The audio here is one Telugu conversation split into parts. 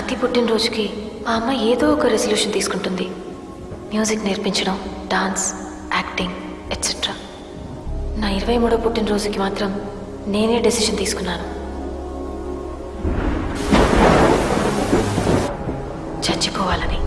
ప్రతి పుట్టినరోజుకి మా అమ్మ ఏదో ఒక రెజల్యూషన్ తీసుకుంటుంది. మ్యూజిక్ నేర్పించడం, డాన్స్, యాక్టింగ్ ఎట్సెట్రా. నా 23వ పుట్టినరోజుకి మాత్రం నేనే డెసిషన్ తీసుకున్నాను. చచ్చిపోవాలని.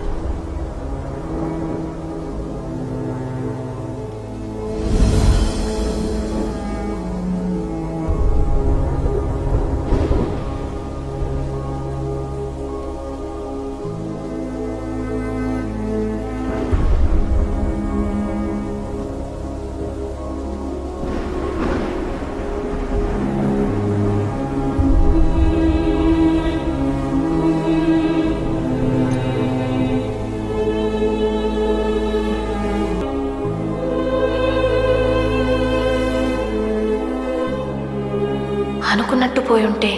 అనుకున్నట్టు పోయి ఉంటే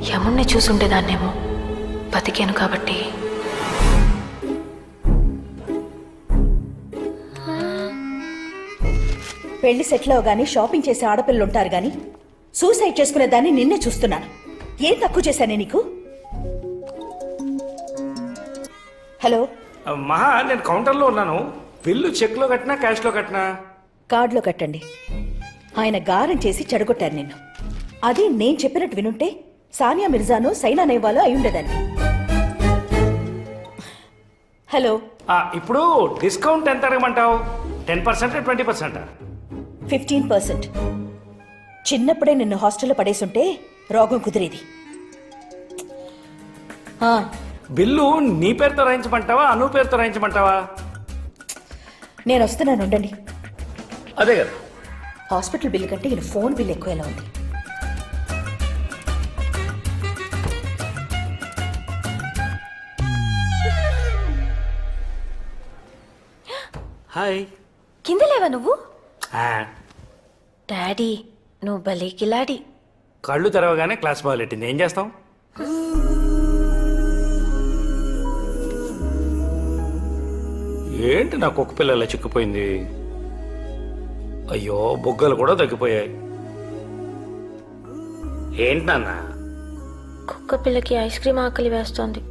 యముణ్ణి చూసుండేదాన్నేమో. బతికాను కాబట్టి. పెళ్లి సెటిల్ అవగానే షాపింగ్ చేసే ఆడపిల్లలు ఉంటారు గాని సూసైడ్ చేసుకునే దాన్ని నిన్నే చూస్తున్నాను. ఏం తక్కువ చేశానే నీకు? హలో మహా, నేను కౌంటర్లో ఉన్నాను. బిల్లు చెక్లో కట్టినా క్యాష్లో కట్టినా? కార్డులో కట్టండి. ఆయన గారం చేసి చెడగొట్టారు నిన్ను. అది నేను చెప్పినట్టు వినుంటే సానియా మిర్జాను సైనా నెహ్వాలు అయి ఉండేదాన్ని. హలో, ఇప్పుడు డిస్కౌంట్ ఎంత అడగమంటావు? 10%, 20%? 15%. చిన్నప్పుడే నిన్ను హాస్టల్లో పడేసుంటే రోగం కుదిరేది. బిల్లు నీ పేరుతో రాయించమంటావా, అను పేరుతో రాయించమంటావా? నేను వస్తున్నాను, ఉండండి. అదే కదా. హాస్పిటల్ బిల్ కంటే ఈయన ఫోన్ బిల్ ఎక్కువ ఎలా ఉంది? హాయ్. కింద లేవా నువ్వు? ఆ, డాడీ నువ్వు భలే కిలాడి. కళ్ళు తెరవగానే క్లాస్ మొదలెట్టింది. ఏం చేస్తాం? ఏంటి నా కుక్క పిల్ల ఇలా చిక్కిపోయింది? అయ్యో, బొగ్గలు కూడా తగ్గిపోయాయి. ఏంటి నాన్న? కుక్క పిల్లకి ఐస్ క్రీమ్ ఆకలి వేస్తోంది.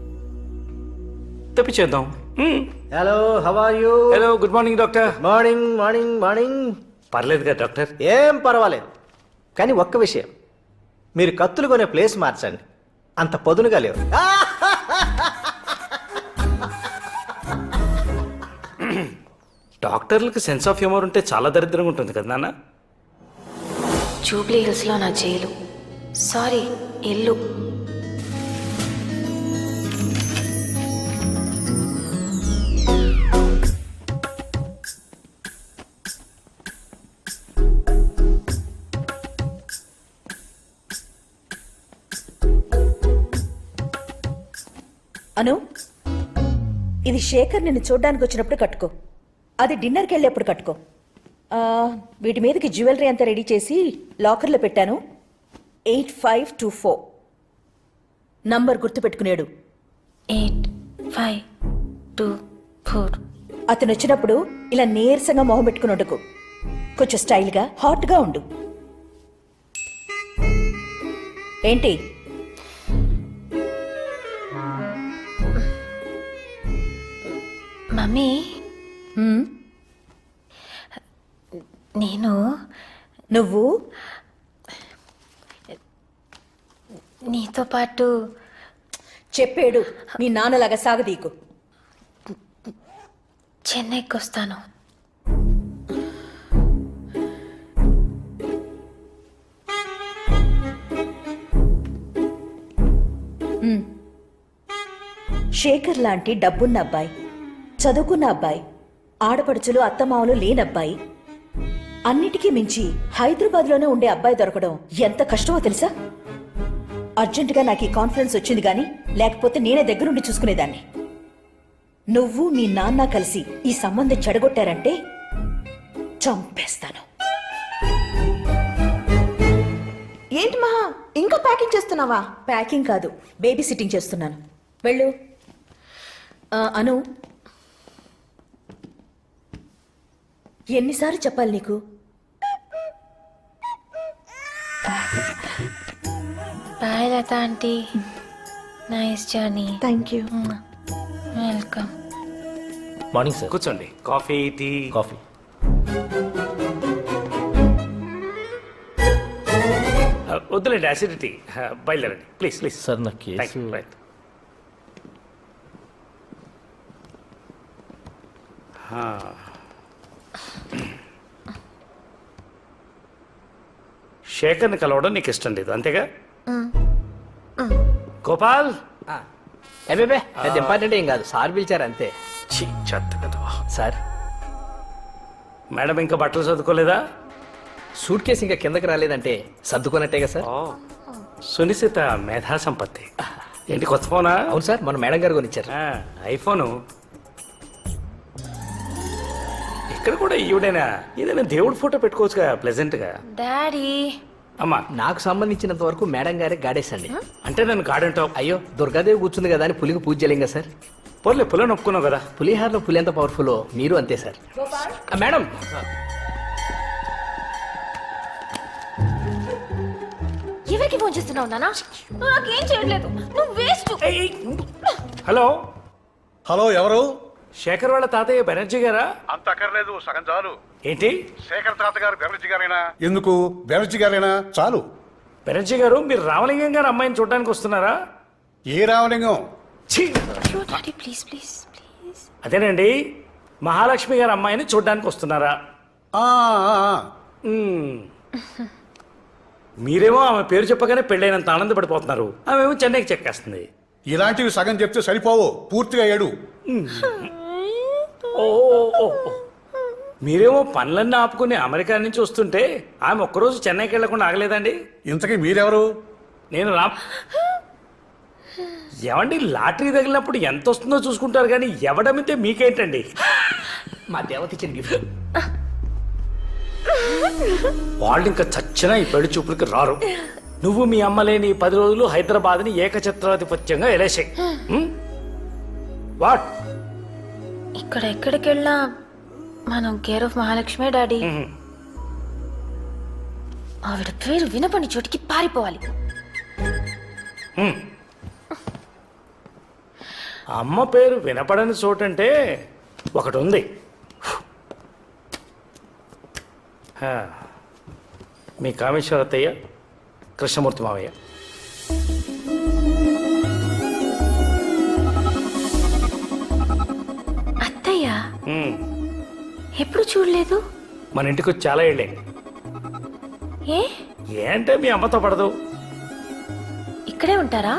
తెప్పించేద్దాం. Hello, how are you? Hello, good morning doctor. Morning morning morning. పర్లేదు కదా డాక్టర్? ఏం పర్వాలేదు, కానీ ఒక్క విషయం, మీరు కత్తులు కొనే ప్లేస్ మార్చండి. అంత పొదునుగా లేవు. డాక్టర్లకు సెన్స్ ఆఫ్ హ్యూమర్ ఉంటే చాలా దరిద్రంగా ఉంటుంది కదా నాన్న? జూబ్లీ హిల్స్లో నా జైలు, సారీ ఇల్లు. అను, ఇది శేఖర్ నిన్ను చూడ్డానికి వచ్చినప్పుడు కట్టుకో. అది డిన్నర్కి వెళ్ళేప్పుడు కట్టుకో. వీటి మీదకి జ్యువెలరీ అంతా రెడీ చేసి లాకర్లో పెట్టాను. 8524 నంబర్ గుర్తుపెట్టుకునేడు. 8524. అతను వచ్చినప్పుడు ఇలా నీరసంగా మొహం పెట్టుకుని ఉండకు. కొంచెం స్టైల్గా హాట్గా ఉండు. ఏంటి? మమ్మీ, హ్మ్? నువ్వు నీతో పాటు చెప్పేడు. నీ నాన్నలాగా సాగదీకు. చెన్నైకి వస్తాను. శేఖర్ లాంటి డబ్బున్న అబ్బాయి, చదువుకున్న అబ్బాయి, ఆడపడుచులు అత్తమామలు లేనబ్బాయి, అన్నిటికీ మించి హైదరాబాద్లోనే ఉండే అబ్బాయి దొరకడం ఎంత కష్టమో తెలుసా? అర్జెంటుగా నాకు ఈ కాన్ఫిడెన్స్ వచ్చింది గాని లేకపోతే నేనే దగ్గరుండి చూసుకునేదాన్ని. నువ్వు మీ నాన్న కలిసి ఈ సంబంధం చెడగొట్టారంటే చంపేస్తాను. ఏంటి మహా, ఇంకా ప్యాకింగ్ చేస్తున్నావా? ప్యాకింగ్ కాదు, బేబీ సిట్టింగ్ చేస్తున్నాను. వెళ్ళు. అను, ఎన్నిసార్లు చెప్పాలి నీకు? Bye Latha aunty. Nice journey. Thank you. Welcome. Morning sir. కూర్చోండి. Coffee, tea. కాఫీ. వద్దులేండి, యాసిడిటీ. బయలుదేరండి ప్లీజ్ ప్లీజ్. సార్ నా కేసు రైట్. శేఖర్ని కలవడం నీకు ఇష్టం లేదు అంతేగా? గోపాల్. అబ్బే అది ఇంపార్టెంట్ ఏం కాదు, సార్ పిలిచారు అంతే. ఛీ, చెత్త కదా. సార్ మేడం ఇంకా బట్టలు చదువుకోలేదా? సూట్ కేసు ఇంకా కిందకి రాలేదంటే సర్దుకున్నట్టేగా సార్. సునిశ్చిత మేధా సంపత్తి. ఏంటి కొత్త ఫోనా? అవును సార్, మన మేడం గారు కొనిచ్చారు. ఐఫోను. ఇక్కడ కూడా ఈవిడైనా ఏదైనా దేవుడి ఫోటో పెట్టుకోవచ్చుగా ప్లెజెంట్ గా. డాడీ. అమ్మా, నాకు సంబంధించినంత వరకు మేడం గారే గాడేసండి. అంటే నన్ను గాడంటావు? అయ్యో దుర్గాదేవి కూర్చుంది కదా అని పులికి పూజ చేయలేం కదా సార్. పోర్లే, పులని ఒప్పుకున్నావు కదా. పులిహార్లో పులి ఎంత పవర్ఫుల్ మీరు అంతే సార్. మేడం ఎవరికి ఫోన్ చేస్తున్నావు నానా? నాకేం చేయట్లేదు, నువ్వు వేస్ట్. హలో, హలో, ఎవరు? శేఖర్ వాళ్ళ తాతయ్య బెనర్జీ గారా? అంత అక్కర్లేదు, సగం చాలు. ఏంటి? శేఖర్ తాత గారు బెనర్జీ గారేనా? ఎందుకు బెనర్జీ గారేనా? చాలు. బెనర్జీ గారు, మీరు రామలింగం గారు అమ్మాయిని చూడడానికి వస్తున్నారా? ఏ రామలింగం? ఛీ! Daddy please please please. అదేనండి, మహాలక్ష్మి గారి అమ్మాయిని చూడడానికి వస్తున్నారా? ఆ, ఆ, ఆ. మ్మ్. మీరేమో ఆమె పేరు చెప్పగానే పెళ్ళైనంత ఆనందపడిపోతున్నారు, ఆమెమో చెన్నైకి చెక్కేస్తుంది. ఇలాంటివి సగం చెప్తే సరిపోవు, పూర్తిగా ఏడు. ఓ ఓ, ఓ, ఓ. మీరేమో పనులన్నీ ఆపుకుని అమెరికా నుంచి వస్తుంటే ఆమె ఒక్కరోజు చెన్నైకి వెళ్లకుండా ఆగలేదండి. ఇంతకీ మీరెవరు? నేను ఏమండి, లాటరీ తగిలినప్పుడు ఎంత వస్తుందో చూసుకుంటారు కానీ ఎవడమితే మీకేంటండి? మా దేవత ఇచ్చిన గిఫ్ట్. వాళ్ళు ఇంకా చచ్చినా ఈ పెళ్లి చూపులకి రారు. నువ్వు మీ అమ్మ లేని 10 రోజులు హైదరాబాద్ని ఏకఛత్రాధిపత్యంగా ఎలేసాయి. వాట్? ఇక్కడ ఎక్కడికి వెళ్ళా మనం కేర్ ఆఫ్ మహాలక్ష్మి డాడీ. ఆవిడ పేరు వినపని చోటికి పారిపోవాలి. అమ్మ పేరు వినపడని చోటంటే ఒకటి ఉంది. మీ కామేశ్వరత్తయ్య, కృష్ణమూర్తి మావయ్య. అత్తయ్య ఎప్పుడు చూడలేదు. మన ఇంటికి వచ్చి చాలా ఏళ్ళే. ఏ ఏంటే మీ అమ్మతో పడదు? ఇక్కడే ఉంటారా?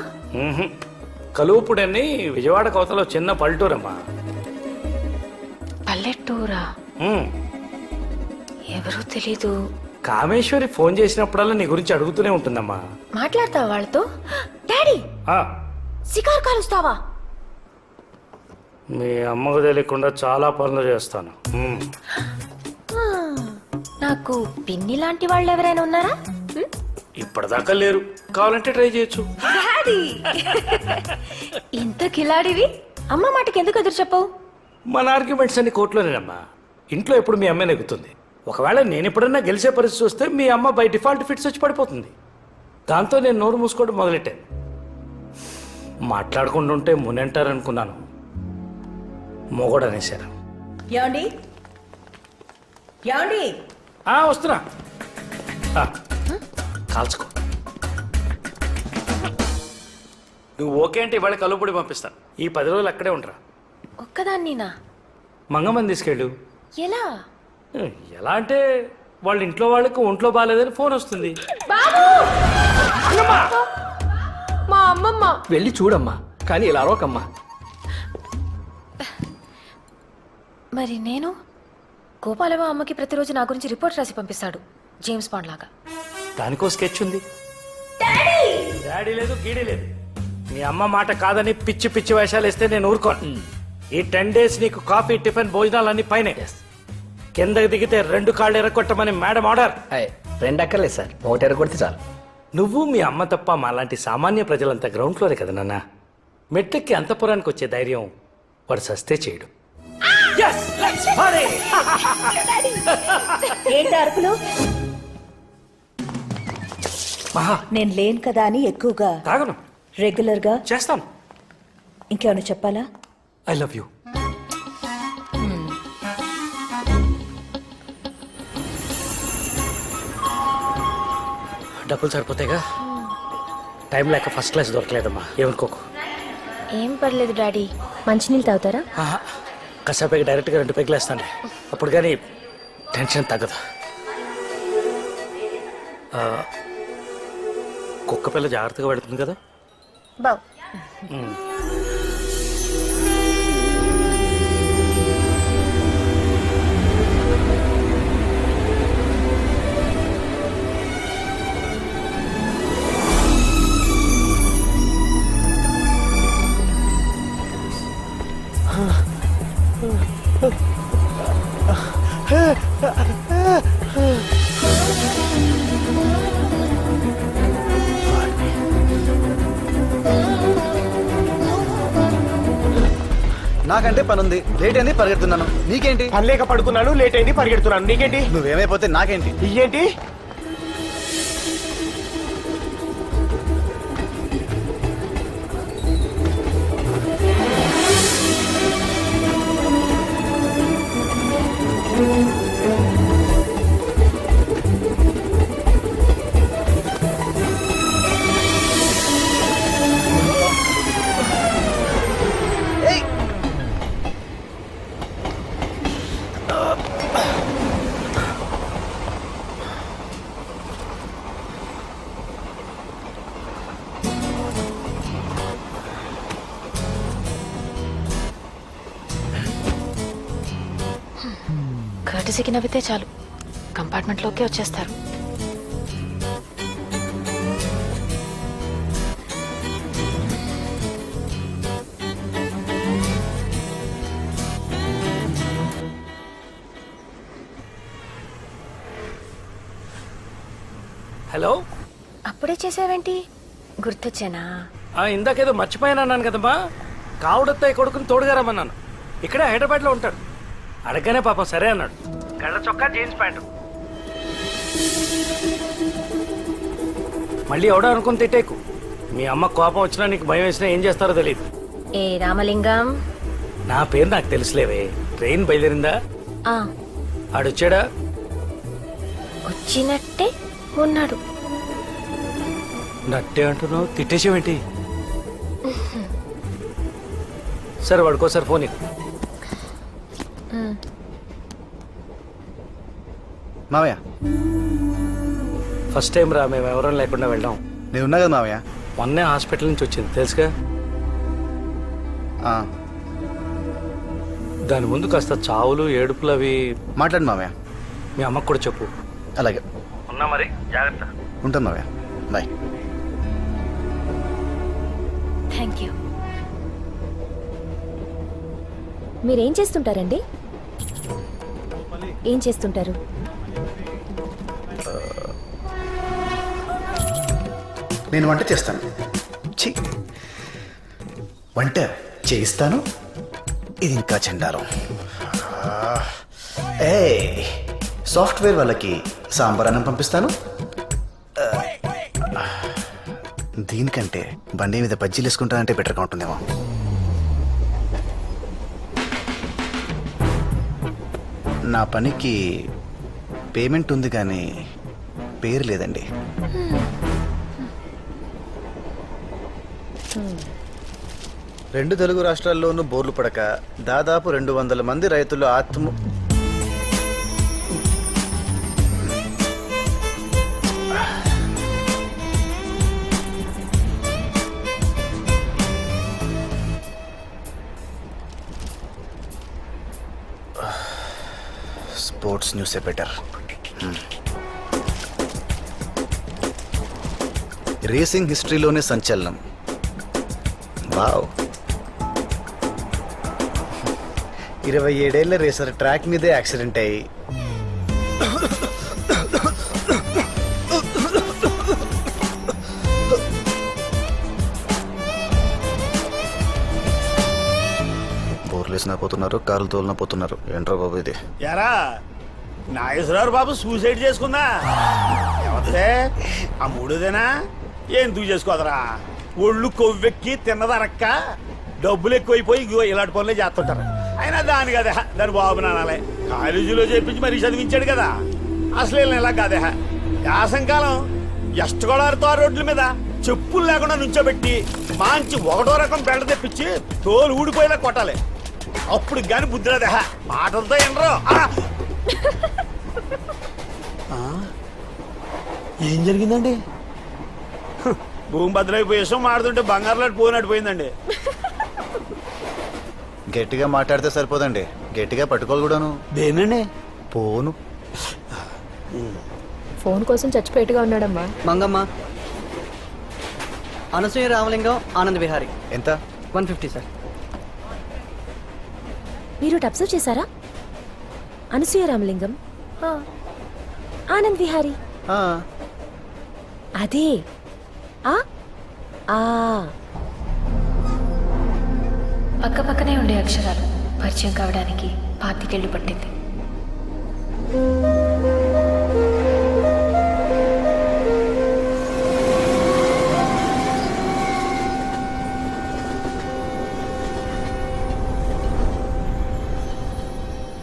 కలువుపుడని విజయవాడ కోతలో చిన్న పల్లెటూరమ్మా. పల్లెటూరా? ఎవరూ తెలీదు. కామేశ్వరి ఫోన్ చేసినప్పుడల్లా నీ గురించి అడుగుతూనే ఉంటుందమ్మా. మాట్లాడతావా వాళ్ళతో? డాడీ, ఆ, సిగార్ కాలుస్తావా? మీ అమ్మకు తెలియకుండా చాలా పనులు చేస్తాను. నాకు పిన్ని లాంటి వాళ్ళు ఎవరైనా ఉన్నారా? ఇప్పటిదాకా లేరు, కావాలంటే ట్రై చేయొచ్చు. డాడీ, ఇంత కిలాడివి అమ్మ మాటకి ఎందుకు ఎదురు చెప్పవు? మన ఆర్గ్యుమెంట్స్ అన్ని కోర్టులోనేనమ్మా. ఇంట్లో ఎప్పుడు మీ అమ్మే నెగ్గుతుంది. ఒకవేళ నేను ఎప్పుడన్నా గెలిచే పరిస్థితి వస్తే మీ అమ్మ బై డిఫాల్ట్ ఫిట్స్ వచ్చి పడిపోతుంది. దాంతో నేను నోరు మూసుకోవడం మొదలెట్టాను. మాట్లాడుకుంటుంటే మునంటారనుకున్నాను, మొగోడు అనేశారు. యాండి యాండి వస్తున్నా. కాల్చుకో. నువ్వు ఓకే అంటే ఇవాళ కలుపుడి పంపిస్తాను. ఈ 10 రోజులు అక్కడే ఉండరా. ఒక్కదాన్నినా? మంగమ్మని తీసుకెళ్ళు. ఎలా? ఎలా అంటే వాళ్ళ ఇంట్లో వాళ్ళకి ఒంట్లో బాగాలేదని ఫోన్ వస్తుంది. మా అమ్మమ్మ. వెళ్ళి చూడమ్మా, కానీ ఇలా అరవకమ్మా. మరి నేను? గోపాలమ్మ అమ్మకి ప్రతిరోజు నా గురించి రిపోర్ట్ రాసి పంపిస్తాడు, జేమ్స్ బాండ్ లాగా. దానికో స్కెచ్ ఉంది. డాడీ లేదు, గీడీ లేదు. మీ అమ్మ మాట కాదని పిచ్చి పిచ్చి వేషాలు వేస్తే నేను ఊరుకోను. ఈ 10 days నీకు కాఫీ, టిఫిన్, భోజనాలన్నీ పైనే. కిందకి దిగితే 2 కాళ్ళు ఎరగొట్టమని మేడం ఆర్డర్. 2 అక్కర్లేదు సార్, 1 ఎరగొడితే చాలు. నువ్వు మీ అమ్మ తప్ప మాలాంటి సామాన్య ప్రజలంతా గ్రౌండ్ ఫ్లోరే కదా నాన్న. మెట్లెక్కి అంతపురానికి వచ్చే ధైర్యం వాడు సస్తే చేయడు. ఏంటి అరుపులు? మహా, నేను లేను కదా అని ఎక్కువగా. తాగను. రెగ్యులర్గా చేస్తాం. ఇంకేమైనా చెప్పాలా? I love you. డబ్బులు సరిపోతాయిగా? టైం లేక ఫస్ట్ క్లాస్ దొరకలేదమ్మా, ఏమనుకోకు. ఏం పర్లేదు డాడీ, మంచినీళ్ళు తాగుతారా? ఆహా, కాసేపైకి డైరెక్ట్గా 2 పెగ్గులు వేస్తాను, అప్పుడు కానీ టెన్షన్ తగ్గదు. కుక్క పిల్ల జాగ్రత్తగా పెడుతుంది కదా. బావ్. నాకంటే పనుంది, లేట్ అయింది, పరిగెడుతున్నాను. నీకేంటి? పని లేక పడుకున్నాను, లేట్ అయింది, పరిగెడుతున్నాను. నీకేంటి? నువ్వేమైపోతే నాకేంటి? ఇయ్యేంటి? కర్టసీకి నవ్వితే చాలు, కంపార్ట్మెంట్లోకి వచ్చేస్తారు. హలో. అప్పుడే చేసావేంటి? గుర్తొచ్చానా? ఇందాకేదో మర్చిపోయానన్నాను కదమ్మా. కావుడత్తయ్య కొడుకుని తోడుగా రమ్మన్నాను. ఇక్కడే హైదరాబాద్లో ఉంటాడు. అడగగానే పాపం సరే అన్నాడు. కళ్ళ చొక్కా, జీన్స్ ప్యాంటు. మళ్ళీ ఎవడో అనుకుని తిట్టేకు. మీ అమ్మ కోపం వచ్చినా నీకు భయం వేసినా ఏం చేస్తారో తెలియదు. ఏ రామలింగం, నా పేరు నాకు తెలుసులేవే. ట్రైన్ బయలుదేరిందా? ఆడొచ్చాడా? వచ్చినట్టే ఉన్నాడు. నట్టే అంటున్నావు, తిట్టేసేవేంటి? సరే వాడుకోసారి ఫోన్ ఇవ్వు. మావయ్య, ఫస్ట్ టైం రా మేము ఎవరం లేకుండా వెళ్ళాం. నేను ఉన్నా కదా మావయ్య. మొన్నే హాస్పిటల్ నుంచి వచ్చింది తెలుసుగా. దాని ముందు కాస్త చావులు ఏడుపులు అవి మాట్లాడు మావయ్య. మీ అమ్మకు కూడా చెప్పు. అలాగే. ఉన్నా మరి, జాగ్రత్త. ఉంటాను మావయ్య, బాయ్. Thank you. మీరేం చేస్తుంటారండి? ఏం చేస్తుంటారు? నేను వంట చేస్తాను. ఛీ, వంట చేయిస్తాను. ఇది ఇంకా చండాలం. ఏ సాఫ్ట్వేర్ వాళ్ళకి సాంబార్ అన్నం పంపిస్తాను. దీనికంటే బండి మీద బజ్జీలు వేసుకుంటానంటే బెటర్గా ఉంటుందేమో. నా పనికి పేమెంట్ ఉంది కానీ పేరు లేదండి. రెండు తెలుగు రాష్ట్రాల్లోనూ బోర్లు పడక దాదాపు 200 మంది రైతులు స్పోర్ట్స్ న్యూసే బెటర్. రేసింగ్ హిస్టరీలోనే సంచలనం. వావ్. 27 ఏళ్ల రేసర్ ట్రాక్ మీదే యాక్సిడెంట్ అయ్యి బోర్లేసినా పోతున్నారు, కారులు తోలినా పోతున్నారు. ఏంట్రా బాబు ఇది? యారా నాగేశ్వరరావు బాబు సూసైడ్ చేసుకుందా? ఎవరిదే? ఆ మూడోదేనా? ఎందుకు చేసుకోదరా? ఒళ్ళు కొవ్వెక్కి తిన్నదరక్క డబ్బులు ఎక్కువైపోయి ఇగో ఇలాంటి పనులే చేస్తుంటారు. అయినా దాని కదా దాని బాబు నానాలే కాలేజీలో చేర్పించి మరీ చదివించాడు కదా. అసలు వీళ్ళని ఇలా కాదే యాసంకాలం ఎష్టగోడారితో రోడ్ల మీద చెప్పులు లేకుండా నుంచోబెట్టి మంచి ఒకటో రకం బెండ తెప్పించి తోలు ఊడిపోయేలా కొట్టాలి. అప్పుడు గాని బుద్ధి రాదే మాటలతో ఎనరు. ఏం జరిగిందండి? భూమి భద్రైపోయి విషయం మాడుతుంటే బంగారులాంటి పోయినట్టు పోయిందండి. గట్టిగా మాట్లాడితే సరిపోదండి, గట్టిగా పట్టుకోవాలి కూడాను. దేనండి? పోను. ఫోన్ కోసం చచ్చిపోయేట్టుగా ఉన్నాడమ్మా. మంగమ్మ, అనసూయ రామలింగం, ఆనంద్ విహారీ. ఎంత? 150 సార్. మీరు అబ్జర్వ్ చేశారా? అనసూయ రామలింగం, ఆనంద్ విహారీ. ఆ, అదే ఆ ఆ పక్క పక్కనే ఉండే అక్షరాలు పరిచయం కావడానికి 25 ఏళ్ళు పట్టింది.